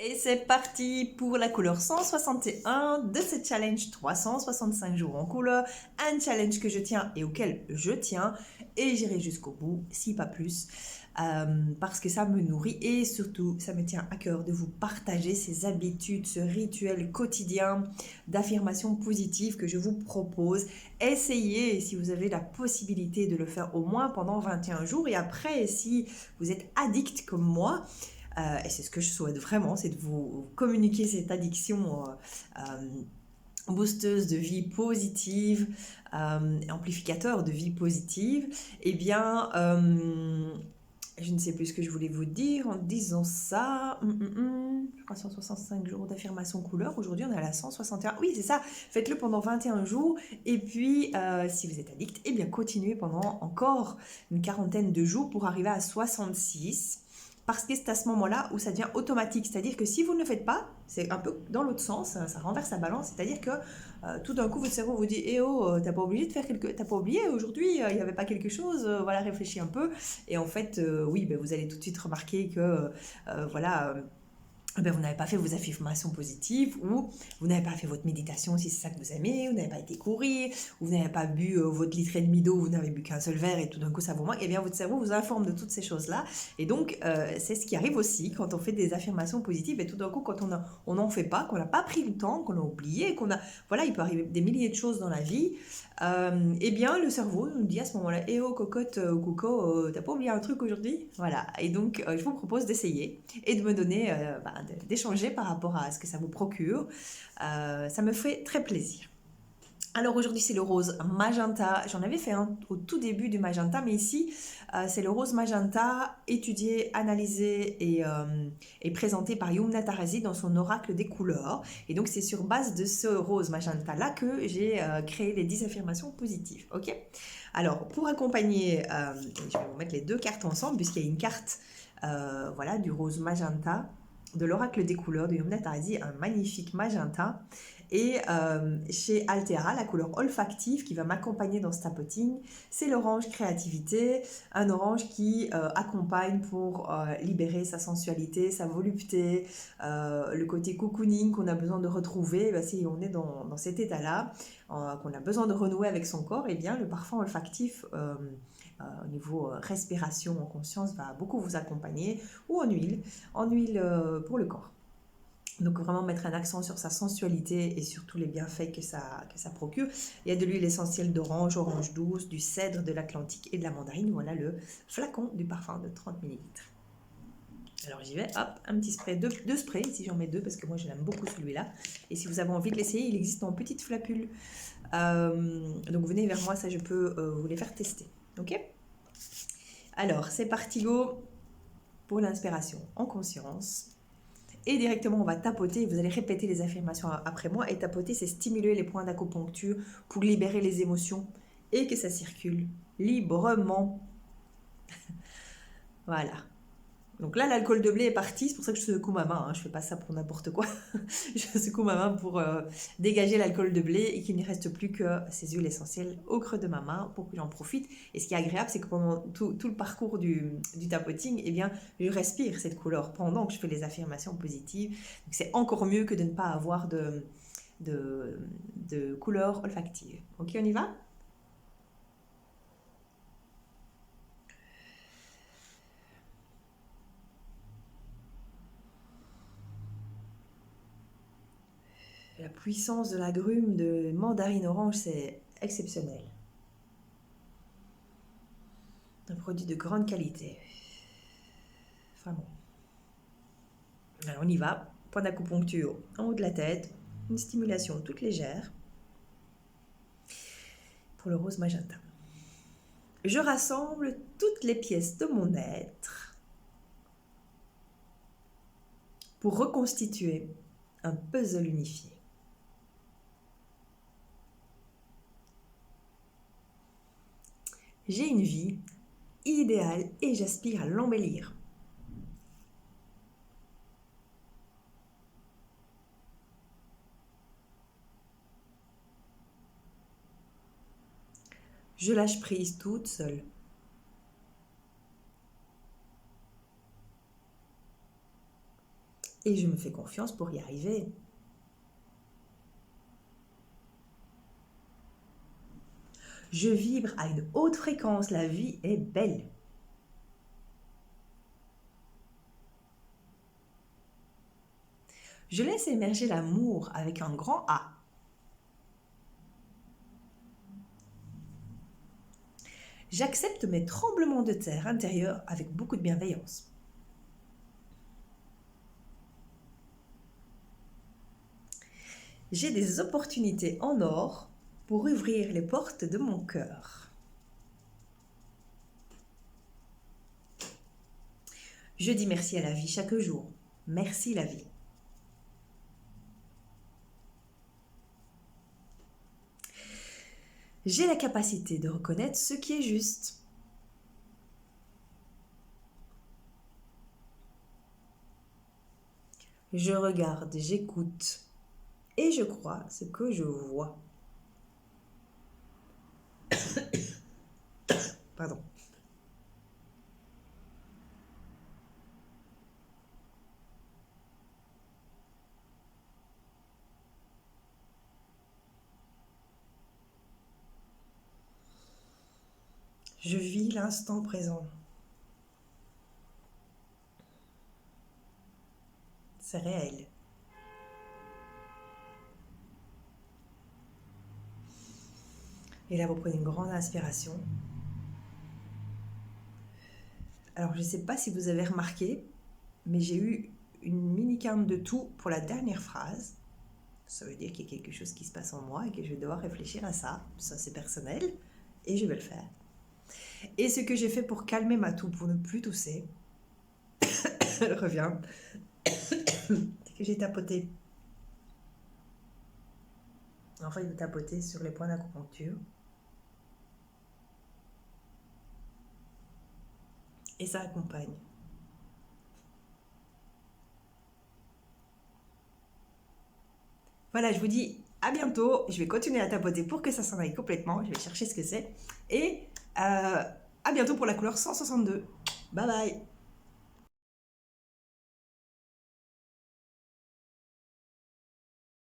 Et c'est parti pour la couleur 161 de ce challenge 365 jours en couleur. Un challenge que je tiens et auquel je tiens. Et j'irai jusqu'au bout, si pas plus. Parce que ça me nourrit et surtout ça me tient à cœur de vous partager ces habitudes, ce rituel quotidien d'affirmation positive que je vous propose. Essayez si vous avez la possibilité de le faire au moins pendant 21 jours et après si vous êtes addict comme moi, et c'est ce que je souhaite vraiment, c'est de vous communiquer cette addiction boosteuse de vie positive, amplificateur de vie positive. Eh bien, je ne sais plus ce que je voulais vous dire en disant ça. Je crois 165 jours d'affirmation couleur. Aujourd'hui, on est à la 161. Oui, c'est ça. Faites-le pendant 21 jours. Et puis, si vous êtes addict, eh bien, continuez pendant encore une quarantaine de jours pour arriver à 66. Parce que c'est à ce moment-là où ça devient automatique. C'est-à-dire que si vous ne le faites pas, c'est un peu dans l'autre sens, ça renverse la balance. C'est-à-dire que tout d'un coup, votre cerveau vous dit eh oh, t'as pas oublié de faire t'as pas oublié aujourd'hui, il n'y avait pas quelque chose, voilà, réfléchis un peu. Et en fait, oui, ben, vous allez tout de suite remarquer que voilà. Ben, vous n'avez pas fait vos affirmations positives ou vous n'avez pas fait votre méditation si c'est ça que vous aimez, vous n'avez pas été courir, ou vous n'avez pas bu votre litre et demi d'eau, vous n'avez bu qu'un seul verre et tout d'un coup ça vous manque, et bien votre cerveau vous informe de toutes ces choses-là. Et donc c'est ce qui arrive aussi quand on fait des affirmations positives et tout d'un coup quand on n'en fait pas, qu'on n'a pas pris le temps, qu'on a oublié, voilà, il peut arriver des milliers de choses dans la vie. Eh bien le cerveau nous dit à ce moment-là eh oh cocotte ou coco, t'as pas oublié un truc aujourd'hui, voilà. Et donc je vous propose d'essayer et de me donner d'échanger par rapport à ce que ça vous procure. Ça me fait très plaisir. Alors aujourd'hui c'est le rose magenta, j'en avais fait un au tout début du magenta, mais ici c'est le rose magenta étudié, analysé et présenté par Yumna Tarazi dans son oracle des couleurs. Et donc c'est sur base de ce rose magenta là que j'ai créé les 10 affirmations positives. Ok. Alors pour accompagner, je vais vous mettre les deux cartes ensemble puisqu'il y a une carte voilà, du rose magenta de l'oracle des couleurs de Yumna Tarazi, un magnifique magenta. Et chez Altera, la couleur olfactive qui va m'accompagner dans ce tapoting, c'est l'orange créativité, un orange qui accompagne pour libérer sa sensualité, sa volupté, le côté cocooning qu'on a besoin de retrouver. Ben, si on est dans cet état-là, qu'on a besoin de renouer avec son corps, et bien le parfum olfactif au niveau respiration en conscience va beaucoup vous accompagner, ou en huile pour le corps. Donc vraiment mettre un accent sur sa sensualité et sur tous les bienfaits que ça procure. Il y a de l'huile essentielle d'orange, orange douce, du cèdre, de l'Atlantique et de la mandarine. Voilà le flacon du parfum de 30 ml. Alors j'y vais, hop, un petit spray, deux sprays, si j'en mets deux, parce que moi je l'aime beaucoup celui-là. Et si vous avez envie de l'essayer, il existe en petite flapule. Donc venez vers moi, ça je peux vous les faire tester. Ok. Alors c'est parti go pour l'inspiration en conscience. Et directement, on va tapoter, vous allez répéter les affirmations après moi. Et tapoter, c'est stimuler les points d'acupuncture pour libérer les émotions et que ça circule librement. Voilà. Donc là, l'alcool de blé est parti, c'est pour ça que je secoue ma main. Hein. Je ne fais pas ça pour n'importe quoi. Je secoue ma main pour dégager l'alcool de blé et qu'il ne reste plus que ces huiles essentielles au creux de ma main pour que j'en profite. Et ce qui est agréable, c'est que pendant tout le parcours du tapoting, eh bien, je respire cette couleur pendant que je fais les affirmations positives. Donc c'est encore mieux que de ne pas avoir de couleur olfactive. Ok, on y va ? La puissance de l'agrume de mandarine orange, c'est exceptionnel. Un produit de grande qualité. Vraiment. Alors on y va. Point d'acupuncture en haut de la tête. Une stimulation toute légère. Pour le rose magenta. Je rassemble toutes les pièces de mon être pour reconstituer un puzzle unifié. J'ai une vie idéale et j'aspire à l'embellir. Je lâche prise toute seule. Et je me fais confiance pour y arriver. Je vibre à une haute fréquence, la vie est belle. Je laisse émerger l'amour avec un grand A. J'accepte mes tremblements de terre intérieurs avec beaucoup de bienveillance. J'ai des opportunités en or pour ouvrir les portes de mon cœur. Je dis merci à la vie chaque jour. Merci la vie. J'ai la capacité de reconnaître ce qui est juste. Je regarde, j'écoute et je crois ce que je vois. Pardon. Je vis l'instant présent. C'est réel. Et là, vous prenez une grande inspiration. Alors, je ne sais pas si vous avez remarqué, mais j'ai eu une mini quinte de tout pour la dernière phrase. Ça veut dire qu'il y a quelque chose qui se passe en moi et que je vais devoir réfléchir à ça. Ça, c'est personnel et je vais le faire. Et ce que j'ai fait pour calmer ma toux, pour ne plus tousser, elle revient, c'est que j'ai tapoté. Enfin, il faut tapoter sur les points d'acupuncture. Et ça accompagne. Voilà, je vous dis à bientôt. Je vais continuer à tapoter pour que ça s'en aille complètement. Je vais chercher ce que c'est. Et à bientôt pour la couleur 162. Bye bye.